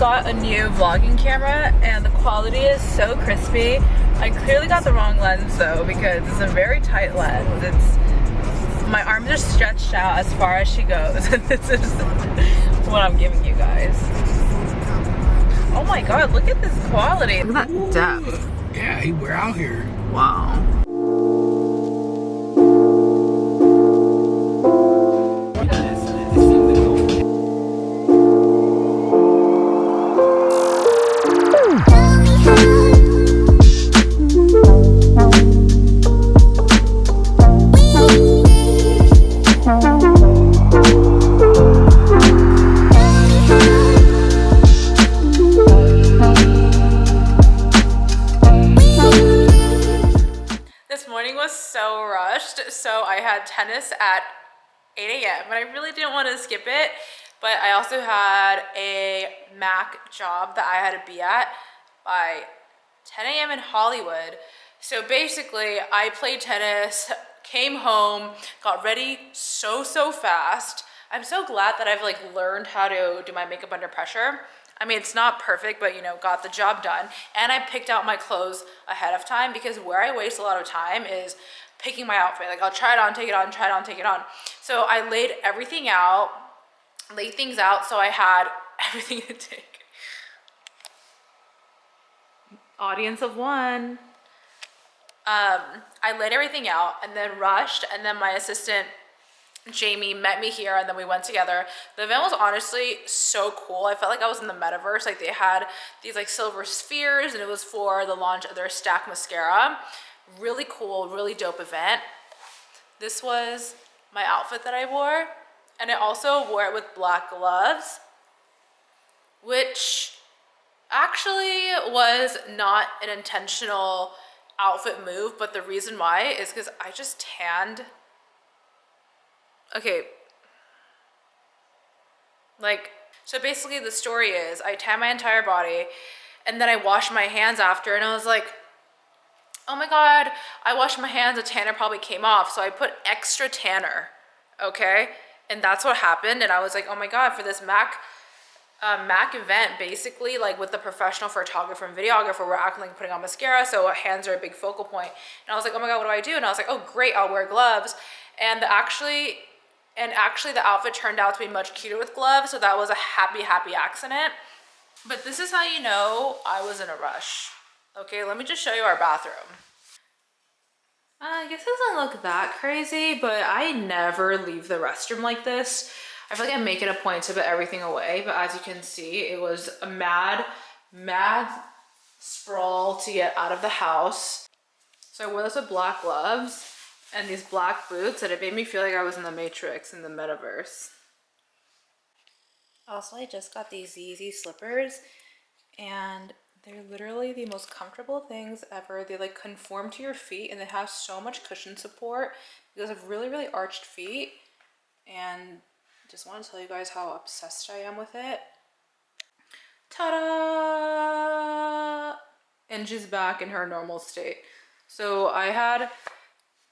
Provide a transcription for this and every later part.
got a new vlogging camera and the quality is so crispy. I clearly got the wrong lens though because it's a very tight lens. My arms are stretched out as far as she goes and this is what I'm giving you guys. Oh my god, look at this quality. Look at that depth. Yeah, we're out here. Wow. So I had tennis at 8 a.m. and I really didn't want to skip it, but I also had a Mac job that I had to be at by 10 a.m. in Hollywood. So basically I played tennis, came home, got ready so fast. I'm so glad that I've like learned how to do my makeup under pressure. I mean, it's not perfect, but you know, got the job done. And I picked out my clothes ahead of time because where I waste a lot of time is picking my outfit. Like I'll try it on, take it on, try it on, take it on. So I laid everything out, laid things out so I had everything to take. Audience of one. I laid everything out and then rushed, and then my assistant Jamie met me here and then we went together. The event was honestly so cool. I felt like I was in the metaverse. Like they had these like silver spheres and it was for the launch of their Stack mascara. Really cool, really dope event. This was my outfit that I wore, and I also wore it with black gloves, which actually was not an intentional outfit move, but the reason why is because I just tanned. Okay, like, so basically the story is I tan my entire body and then I wash my hands after, and I was like, oh my god, I washed my hands, the tanner probably came off, so I put extra tanner, okay? And that's what happened, and I was like, oh my god, for this Mac event, basically, like with the professional photographer and videographer, we're acting like putting on mascara, so hands are a big focal point. And I was like, oh my god, what do I do? And I was like, oh great, I'll wear gloves. And actually the outfit turned out to be much cuter with gloves, so that was a happy accident. But this is how you know I was in a rush. Okay, let me just show you our bathroom. I guess it doesn't look that crazy, but I never leave the restroom like this. I feel like I make it a point to put everything away, but as you can see, it was a mad sprawl to get out of the house. So I wore this with black gloves and these black boots, and it made me feel like I was in the Matrix, in the metaverse. Also, I just got these Yeezy slippers, and they're literally the most comfortable things ever. They like conform to your feet and they have so much cushion support because of really arched feet. And just want to tell you guys how obsessed I am with it. Ta-da! And she's back in her normal state. So I had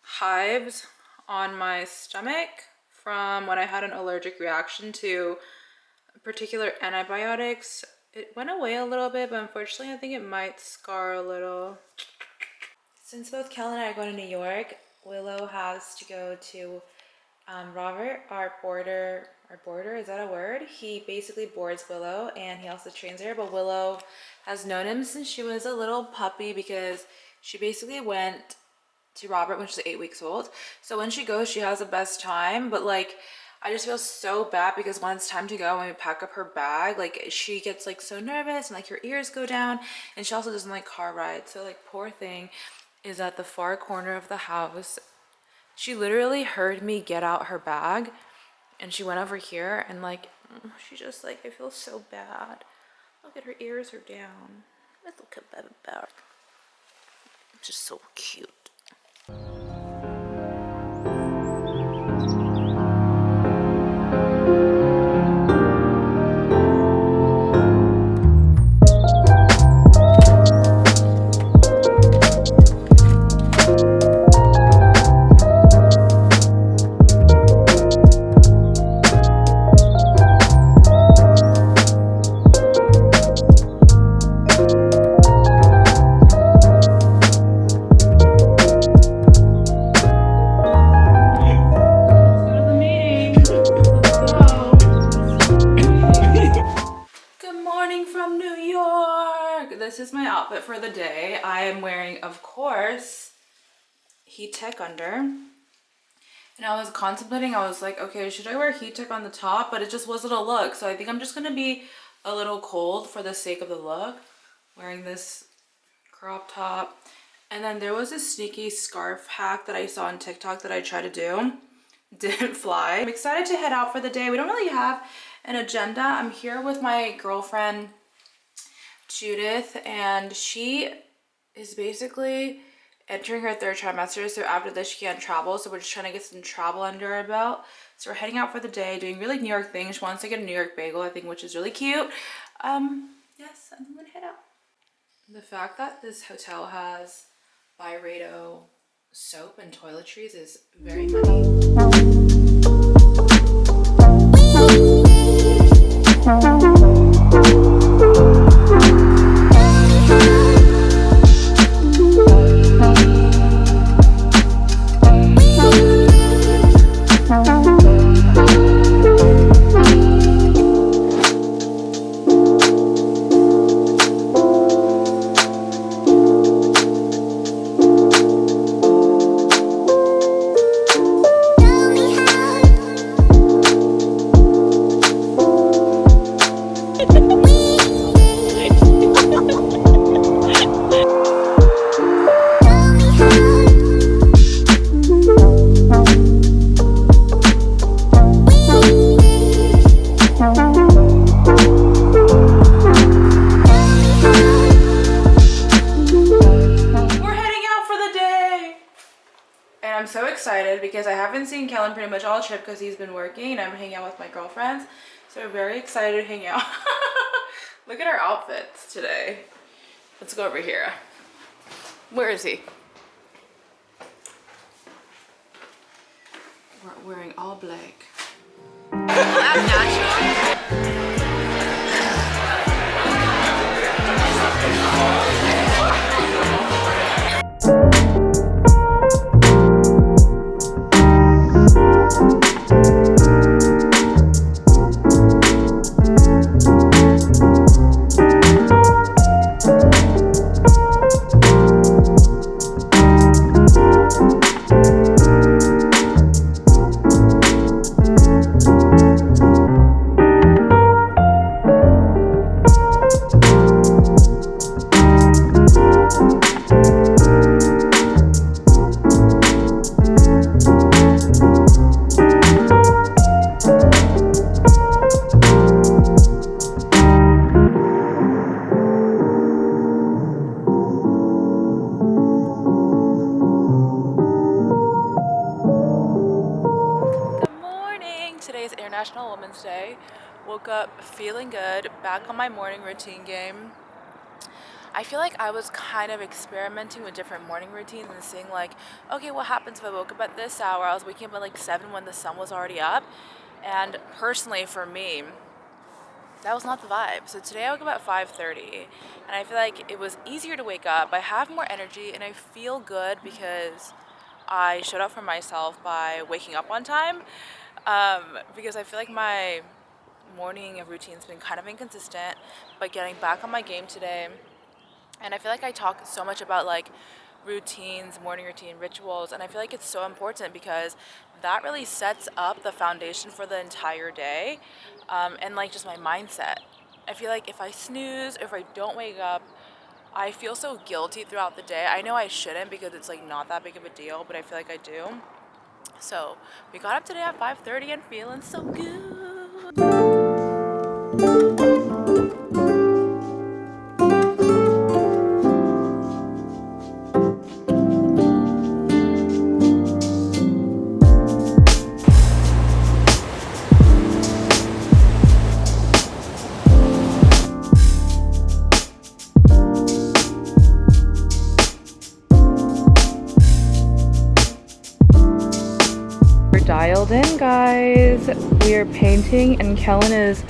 hives on my stomach from when I had an allergic reaction to particular antibiotics. It went away a little bit, but unfortunately I think it might scar a little. Since both Kel and I are going to New York, Willow has to go to Robert, our boarder, is that a word? He basically boards Willow and he also trains her, but Willow has known him since she was a little puppy because she basically went to Robert when she was 8 weeks old. So when she goes, she has the best time, but like, I just feel so bad because when it's time to go, when we pack up her bag, like she gets like so nervous and like her ears go down, and she also doesn't like car rides. So like poor thing is at the far corner of the house. She literally heard me get out her bag and she went over here and like, she just like, I feel so bad. Look at her ears are down. Look at that back. Just so cute. this is my outfit for the day. I am wearing, of course, heat tech under. And I was contemplating, I was like, okay, should I wear heat tech on the top? But it just wasn't a look. So I think I'm just going to be a little cold for the sake of the look. Wearing this crop top. And then there was a sneaky scarf hack that I saw on TikTok that I tried to do. Didn't fly. I'm excited to head out for the day. We don't really have an agenda. I'm here with my girlfriend, Judith, and she is basically entering her 3rd trimester, so after this she can't travel, so we're just trying to get some travel under our belt. So we're heading out for the day, doing really New York things. She wants to get a New York bagel, I think, which is really cute. Yes, I'm gonna head out. The fact that this hotel has Byredo soap and toiletries is very money. I'm so excited because I haven't seen Kellen pretty much all trip because he's been working and I'm hanging out with my girlfriends. So we're very excited to hang out. Look at our outfits today. Let's go over here. Where is he? We're wearing all black. That's natural. International Women's Day. Woke up feeling good, back on my morning routine game. I feel like I was kind of experimenting with different morning routines and seeing like, okay, what happens if I woke up at this hour? I was waking up at like 7 when the sun was already up. And personally for me, that was not the vibe. So today I woke up at 5:30 and I feel like it was easier to wake up. I have more energy and I feel good because I showed up for myself by waking up on time. Because I feel like my morning routine's been kind of inconsistent, but getting back on my game today. And I feel like I talk so much about like routines, morning routine, rituals, and I feel like it's so important because that really sets up the foundation for the entire day, and like just my mindset. I feel like if I snooze, if I don't wake up, I feel so guilty throughout the day. I know I shouldn't because it's like not that big of a deal, but I feel like I do. So we got up today at 5:30 and feeling so good. Dialed in, guys. We are painting and Kellen is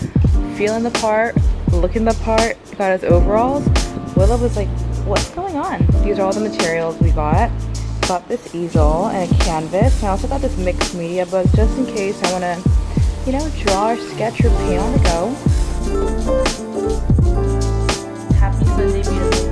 feeling the part, looking the part, got his overalls. Willow was like, what's going on? These are all the materials we got. Got this easel and a canvas, and I also got this mixed media book just in case I want to, you know, draw or sketch or paint on the go. Happy Sunday, beautiful.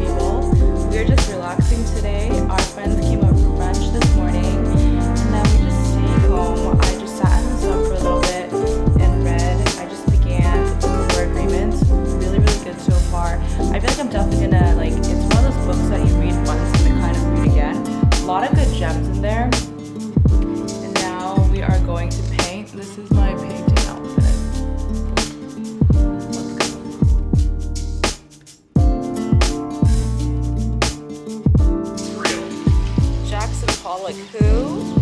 we're just relaxing today. Our friends came over for brunch this morning, and then we just stayed home. I just sat in the sun for a little bit and read. I just began the Book of War Agreements. Really, really good so far. I feel like I'm definitely gonna, like, it's one of those books that you read once and then kind of read again. A lot of good gems in there. And now we are going to paint. This is my painting outfit. Like who?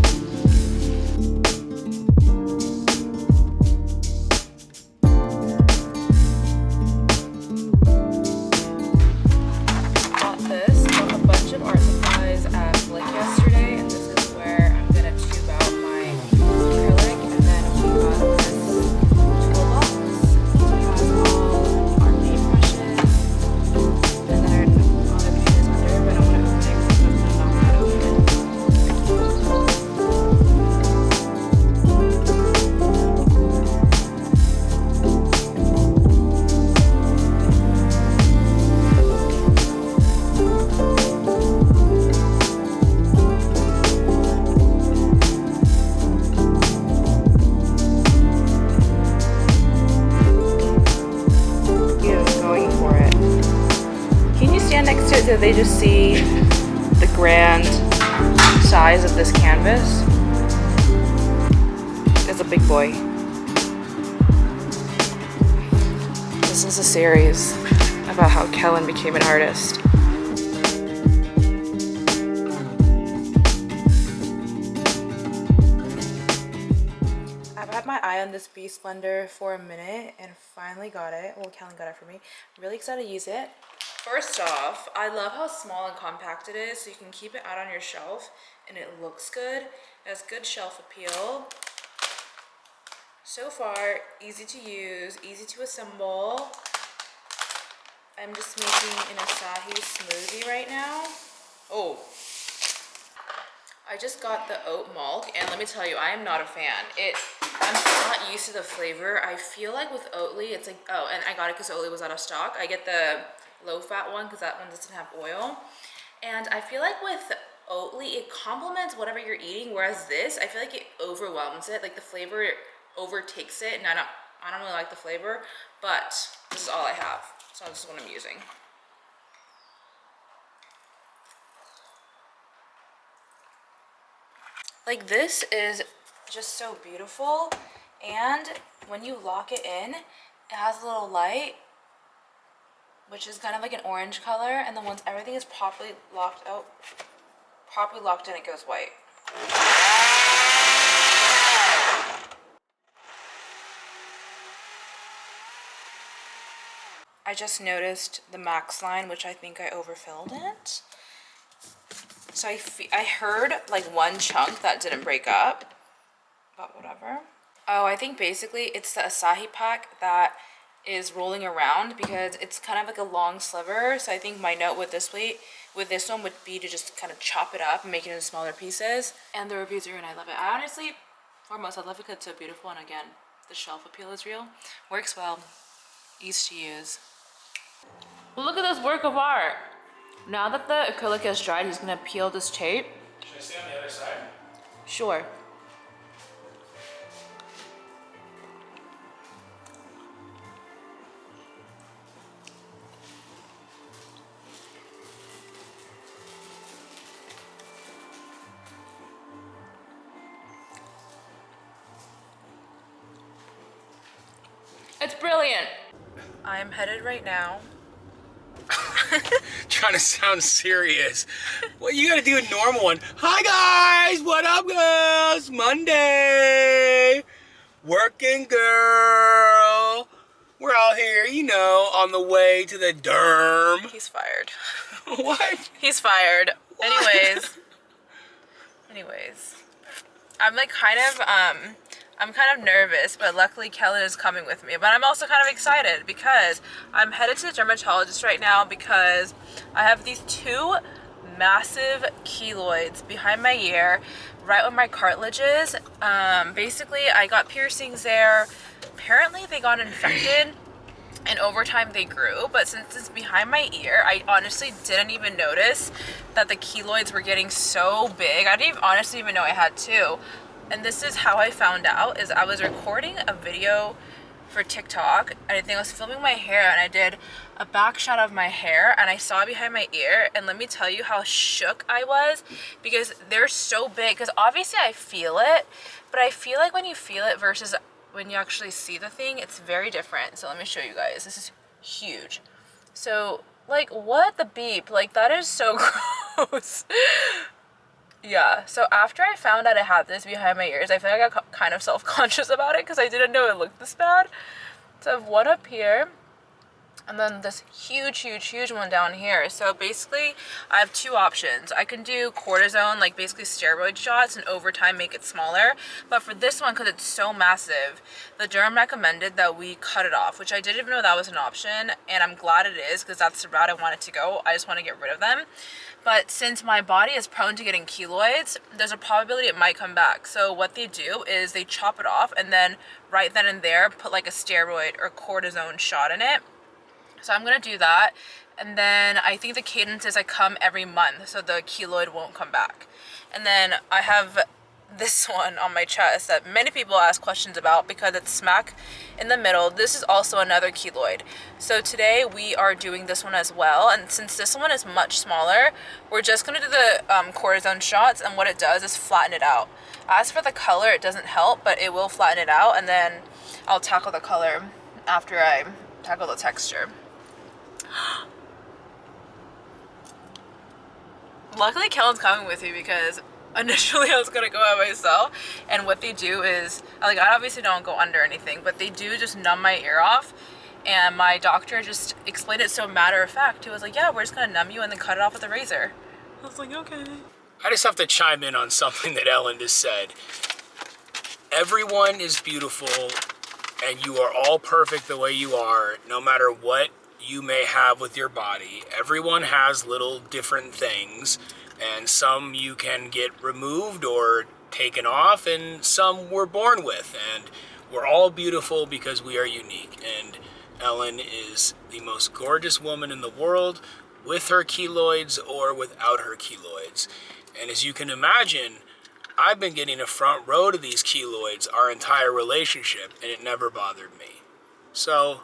Bought this, bought a bunch of art supplies at Flick yesterday, and this is where I'm gonna tube out my acrylic, and then we got this toolbox. It has all our paintbrushes, and then other pages under, but I don't want to open it because I'm gonna knock that open. Next to it so they just see the grand size of this canvas. It's a big boy. This is a series about how Kellen became an artist. I've had my eye on this Beast Blender for a minute and finally got it. Well, Kellen got it for me. I'm really excited to use it. First off, I love how small and compact it is, so you can keep it out on your shelf and it looks good. It has good shelf appeal. So far, easy to use, easy to assemble. I'm just making an acai smoothie right now. Oh, I just got the oat milk, and let me tell you, I am not a fan. I'm not used to the flavor. I feel like with Oatly, it's like, oh, and I got it because Oatly was out of stock. I get the low-fat one because that one doesn't have oil. And I feel like with Oatly, it complements whatever you're eating, whereas this, I feel like it overwhelms it. Like the flavor overtakes it, and I don't really like the flavor, but this is all I have. So this is what I'm using. Like, this is just so beautiful, and when you lock it in, it has a little light, which is kind of like an orange color, and then once everything is properly locked in, it goes white. I just noticed the max line, which I think I overfilled it. So I heard like one chunk that didn't break up, but whatever. Oh, I think basically it's the acai pack that is rolling around because it's kind of like a long sliver. So I think my note with this one would be to just kind of chop it up and make it into smaller pieces. And the reviews are in. I love it. I honestly, foremost, I love it because it's so beautiful, and again, the shelf appeal is real. Works well, easy to use. Look at this work of art. Now that the acrylic is dried, he's gonna peel this tape. Should I stay on the other side? Sure. It's brilliant. I'm headed right now. Trying to sound serious. Well, you gotta do a normal one. Hi guys, what up girls? Monday. Working girl. We're out here, you know, on the way to the derm. He's fired. What? He's fired. What? Anyways. I'm like I'm kind of nervous, but luckily Kellen is coming with me. But I'm also kind of excited because I'm headed to the dermatologist right now because I have these two massive keloids behind my ear, right where my cartilage is. Basically, I got piercings there. Apparently, they got infected, and over time they grew, but since it's behind my ear, I honestly didn't even notice that the keloids were getting so big. I didn't honestly even know I had two. And this is how I found out, is I was recording a video for TikTok, and I think I was filming my hair, and I did a back shot of my hair, and I saw it behind my ear, and let me tell you how shook I was, because they're so big. Because obviously I feel it, but I feel like when you feel it versus when you actually see the thing, it's very different. So let me show you guys. This is huge. So like, what the beep? Like, that is so gross. Yeah, so after I found out I had this behind my ears, I feel like I got kind of self-conscious about it because I didn't know it looked this bad. So I have one up here, and then this huge one down here. So basically, I have two options. I can do cortisone, like basically steroid shots, and over time make it smaller. But for this one, because it's so massive, the derm recommended that we cut it off, which I didn't even know that was an option, and I'm glad it is, because that's the route I want it to go. I just want to get rid of them. But since my body is prone to getting keloids, there's a probability it might come back. So what they do is they chop it off, and then right then and there put like a steroid or cortisone shot in it. So I'm gonna do that, and then I think the cadence is I come every month, so the keloid won't come back. And then I have this one on my chest that many people ask questions about because it's smack in the middle. This is also another keloid. So today we are doing this one as well, and since this one is much smaller, we're just gonna do the cortisone shots, and what it does is flatten it out. As for the color, it doesn't help, but it will flatten it out, and then I'll tackle the color after I tackle the texture. Luckily Kellen's coming with me, because initially I was gonna go by myself, and what they do is, like, I obviously don't go under anything, but they do just numb my ear off, and my doctor just explained it so matter of fact. He was like, yeah, we're just gonna numb you and then cut it off with a razor. I was like, okay. I just have to chime in on something that Ellen just said. Everyone is beautiful, and you are all perfect the way you are, no matter what you may have with your body. Everyone has little different things, and some you can get removed or taken off, and some we're born with, and we're all beautiful because we are unique. And Ellen is the most gorgeous woman in the world, with her keloids or without her keloids. And as you can imagine, I've been getting a front row to these keloids our entire relationship, and it never bothered me. So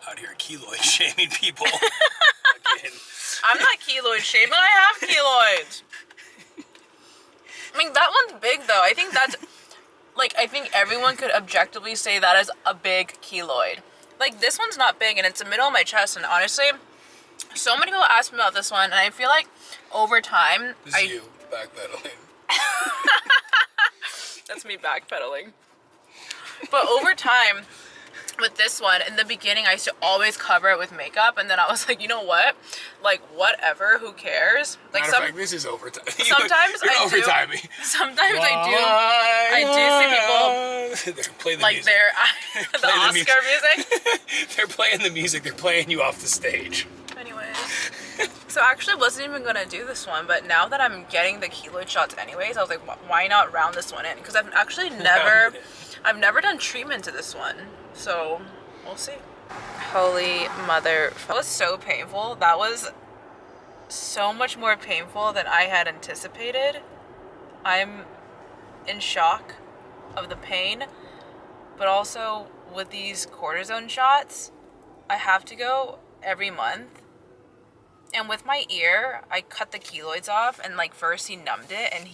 out here keloid shaming people. Again. I'm not keloid shaming, I have keloids. I mean, that one's big though. I think that's, like, I think everyone could objectively say that is a big keloid. Like, this one's not big, and it's the middle of my chest, and honestly, so many people ask me about this one, and I feel like over time, This is you backpedaling. That's me backpedaling. But over time, with this one, in the beginning, I used to always cover it with makeup, and then I was like, you know what? Like, whatever, who cares? Like, Matter of fact, this is overtime. Sometimes You're I overtiming. do. Sometimes I do see people they're playing the like music. the Play the Oscar music. They're playing the music. They're playing you off the stage. Anyways, so I actually wasn't even gonna do this one, but now that I'm getting the keloid shots anyways, I was like, why not round this one in? Because I've actually I've never done treatment to this one, so we'll see. Holy mother, that was so painful. That was so much more painful than I had anticipated. I'm in shock of the pain, but also with these cortisone shots, I have to go every month. And with my ear, I cut the keloids off, and like first he numbed it, and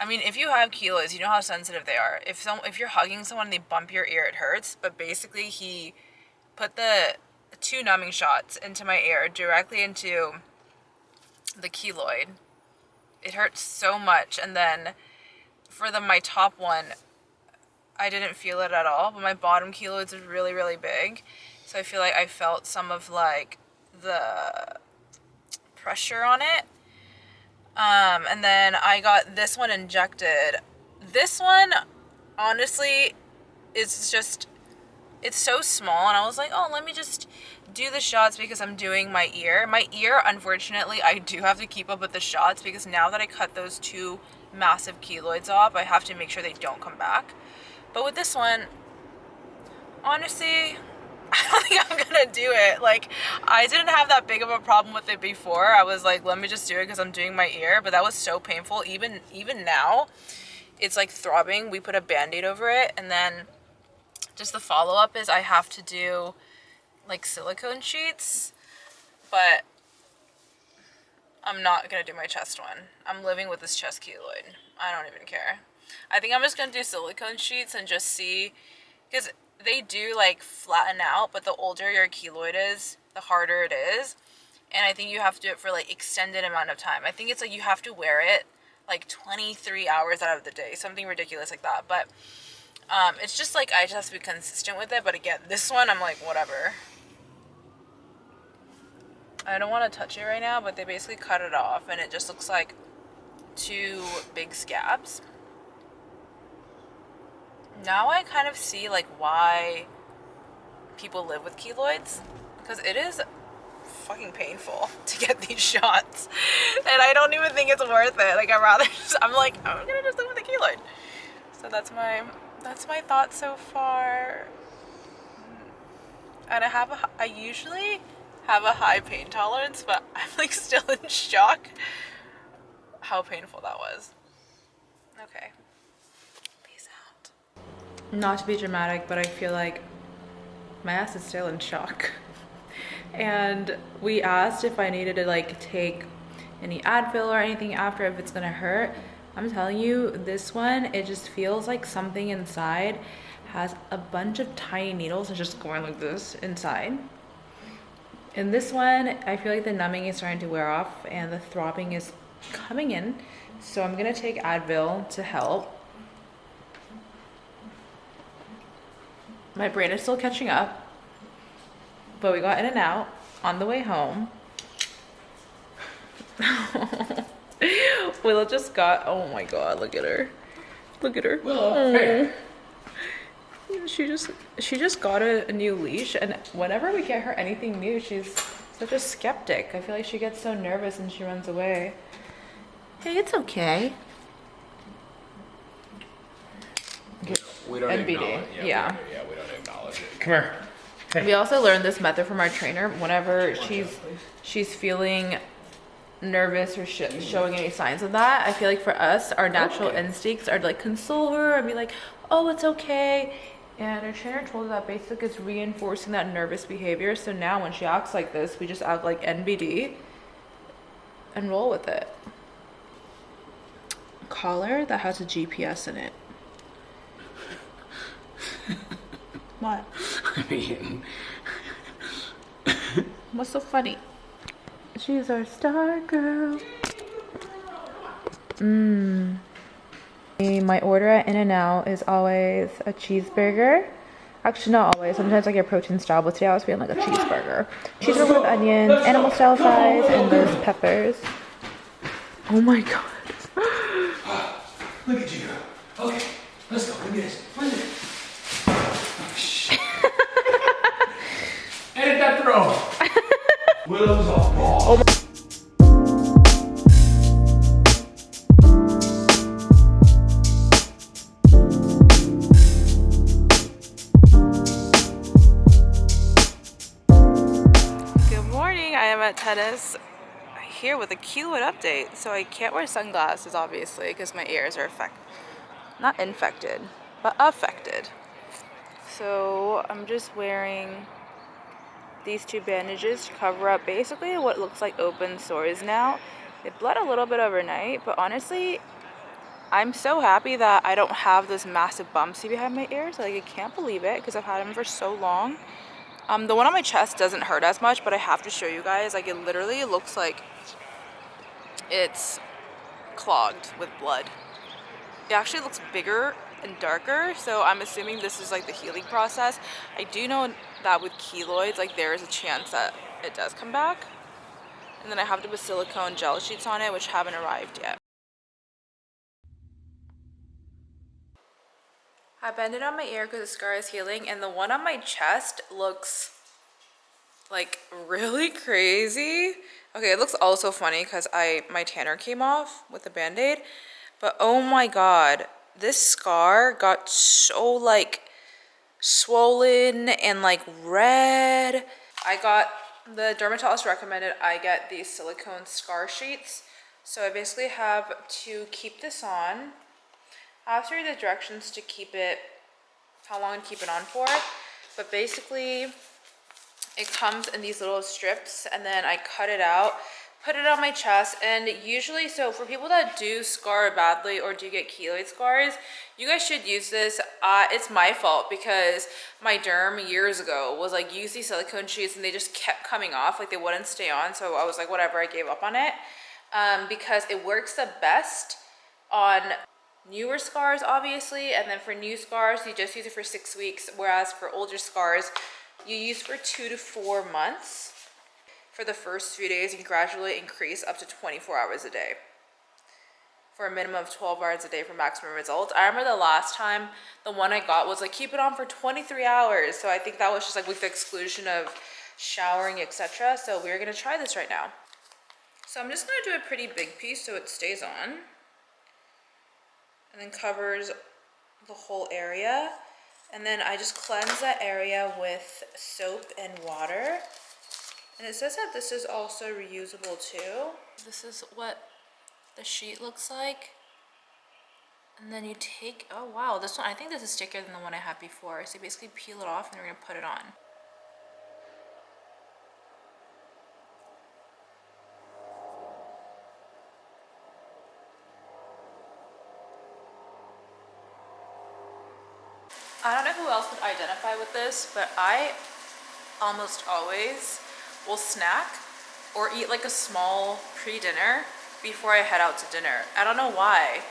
I mean, if you have keloids, you know how sensitive they are. If you're hugging someone and they bump your ear, it hurts. But basically, he put the 2 numbing shots into my ear, directly into the keloid. It hurts so much. And then for my top one, I didn't feel it at all. But my bottom keloids is really, really big. So I feel like I felt some of like the pressure on it. And then I got this one injected. This one, honestly, is just, it's so small, and I was like, oh, let me just do the shots because I'm doing my ear. My ear, unfortunately, I do have to keep up with the shots because now that I cut those 2 massive keloids off, I have to make sure they don't come back. But with this one, honestly, I don't think I'm gonna do it. Like, I didn't have that big of a problem with it before. I was like, let me just do it because I'm doing my ear, but that was so painful. Even now, it's like throbbing. We put a band-aid over it, and then just the follow-up is I have to do like silicone sheets, but I'm not gonna do my chest one. I'm living with this chest keloid. I don't even care. I think I'm just gonna do silicone sheets and just see, because they do like flatten out, but the older your keloid is, the harder it is. And I think you have to do it for like extended amount of time. I think it's like you have to wear it like 23 hours out of the day, something ridiculous like that. But it's just like I just have to be consistent with it. But again, this one I'm like, whatever. I don't want to touch it right now, but they basically cut it off and it just looks like 2 big scabs. Now I kind of see like why people live with keloids, because it is fucking painful to get these shots, and I don't even think it's worth it. Like I'm like, I'm gonna just live with a keloid. So that's my thoughts so far. And I usually have a high pain tolerance, but I'm like still in shock how painful that was. Okay. Peace out. Not to be dramatic, but I feel like my ass is still in shock. And we asked if I needed to like take any Advil or anything after, if it's gonna hurt. I'm telling you, this one, it just feels like something inside has a bunch of tiny needles and just going like this inside. And this one, I feel like the numbing is starting to wear off and the throbbing is coming in. So I'm gonna take Advil to help. My brain is still catching up, but we got in and out on the way home. Willow just got, oh my god, look at her. Look at her. Willow, hey. She just got a new leash, and whenever we get her anything new, she's such a skeptic. I feel like she gets so nervous and she runs away. Hey, it's okay. We don't NBD. acknowledge it. Yeah. We don't acknowledge it. Come here. Hey. We also learned this method from our trainer. Whenever she's feeling nervous or showing any signs of that, I feel like for us, our natural instincts are to like console her and be like, oh, it's okay. And our trainer told her that basically it's reinforcing that nervous behavior. So now when she acts like this, we just act like NBD and roll with it. Collar that has a GPS in it. What? I mean, What's so funny? She's our star girl. My order at In-N-Out is always a cheeseburger. Actually, not always. Sometimes I get protein style, but today I was feeling like a cheeseburger. Cheeseburger with onions, animal style fries, and those peppers. Oh my god. look at you. Okay, let's go. Look at this. Look at this. Oh, shit. Edit that throw. Willow's off ball. Oh my at tennis here with a keloid update. So I can't wear sunglasses obviously because my ears are not infected but affected. So I'm just wearing these 2 bandages to cover up basically what looks like open sores now. It bled a little bit overnight, but honestly I'm so happy that I don't have those massive bumps behind my ears. Like I can't believe it because I've had them for so long. The one on my chest doesn't hurt as much, but I have to show you guys. Like, it literally looks like it's clogged with blood. It actually looks bigger and darker, so I'm assuming this is like the healing process. I do know that with keloids, like there is a chance that it does come back. And then I have to put silicone gel sheets on it, which haven't arrived yet. I banded on my ear because the scar is healing, and the one on my chest looks like really crazy. Okay, it looks also funny because my tanner came off with the band-aid, But oh my god, this scar got so like swollen and like red. The dermatologist recommended I get these silicone scar sheets. So I basically have to keep this on. I have to read the directions to keep it, how long to keep it on for. But basically it comes in these little strips and then I cut it out, put it on my chest, and usually, so for people that do scar badly or do get keloid scars, you guys should use this. It's my fault because my derm years ago was like, use these silicone sheets and they just kept coming off, like they wouldn't stay on. So I was like, whatever, I gave up on it because it works the best on newer scars, obviously, and then for new scars, you just use it for 6 weeks, whereas for older scars, you use for 2 to 4 months for the first few days and gradually increase up to 24 hours a day for a minimum of 12 hours a day for maximum results. I remember the last time the one I got was like, keep it on for 23 hours. So I think that was just like with the exclusion of showering, etc. So we're gonna try this right now. So I'm just gonna do a pretty big piece so it stays on and then covers the whole area. And then I just cleanse that area with soap and water. And it says that this is also reusable too. This is what the sheet looks like. And then you take, oh wow, this one, I think this is stickier than the one I had before. So you basically peel it off and we're gonna put it on. I don't know who else would identify with this, but I almost always will snack or eat like a small pre-dinner before I head out to dinner. I don't know why.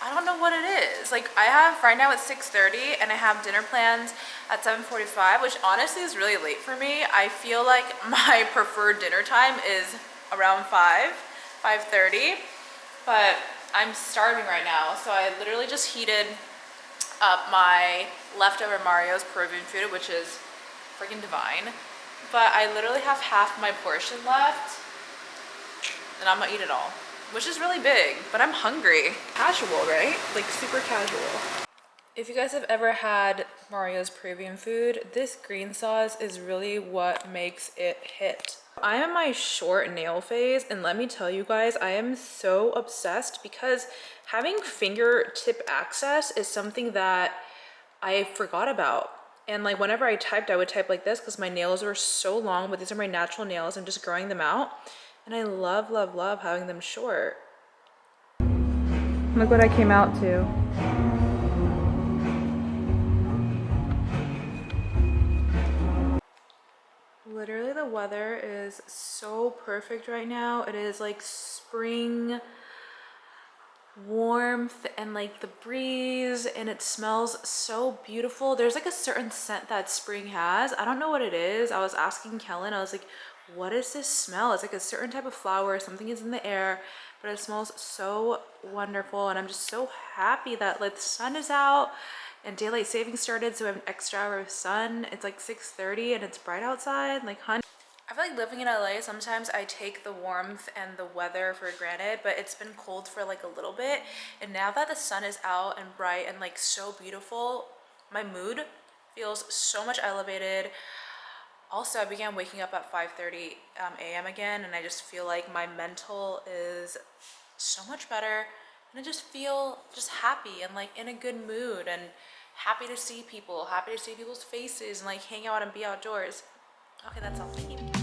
I don't know what it is. Like I have, right now it's 6:30 and I have dinner plans at 7:45, which honestly is really late for me. I feel like my preferred dinner time is around 5:30, but I'm starving right now. So I literally just heated up my leftover Mario's Peruvian food, which is freaking divine. But I literally have half my portion left and I'm gonna eat it all, which is really big, but I'm hungry. Casual, right? Like super casual. If you guys have ever had Mario's Peruvian food, this green sauce is really what makes it hit. I am in my short nail phase, and let me tell you guys, I am so obsessed because having fingertip access is something that I forgot about. And like whenever I typed, I would type like this because my nails were so long, but these are my natural nails. I'm just growing them out. And I love, love, love having them short. Look what I came out to. Literally the weather is so perfect right now. It is like spring warmth and like the breeze, and it smells so beautiful. There's like a certain scent that spring has. I don't know what it is. I was asking Kellen, I was like, what is this smell? It's like a certain type of flower, something is in the air, but it smells so wonderful. And I'm just so happy that like the sun is out and daylight savings started, so we have an extra hour of sun. It's like 6:30 and it's bright outside. Like, honey, I feel like living in LA, sometimes I take the warmth and the weather for granted, but it's been cold for like a little bit. And now that the sun is out and bright and like so beautiful, my mood feels so much elevated. Also, I began waking up at 5:30 a.m. again, and I just feel like my mental is so much better. And I just feel just happy and like in a good mood and happy to see people, happy to see people's faces and like hang out and be outdoors. Okay, that's all. Thank you.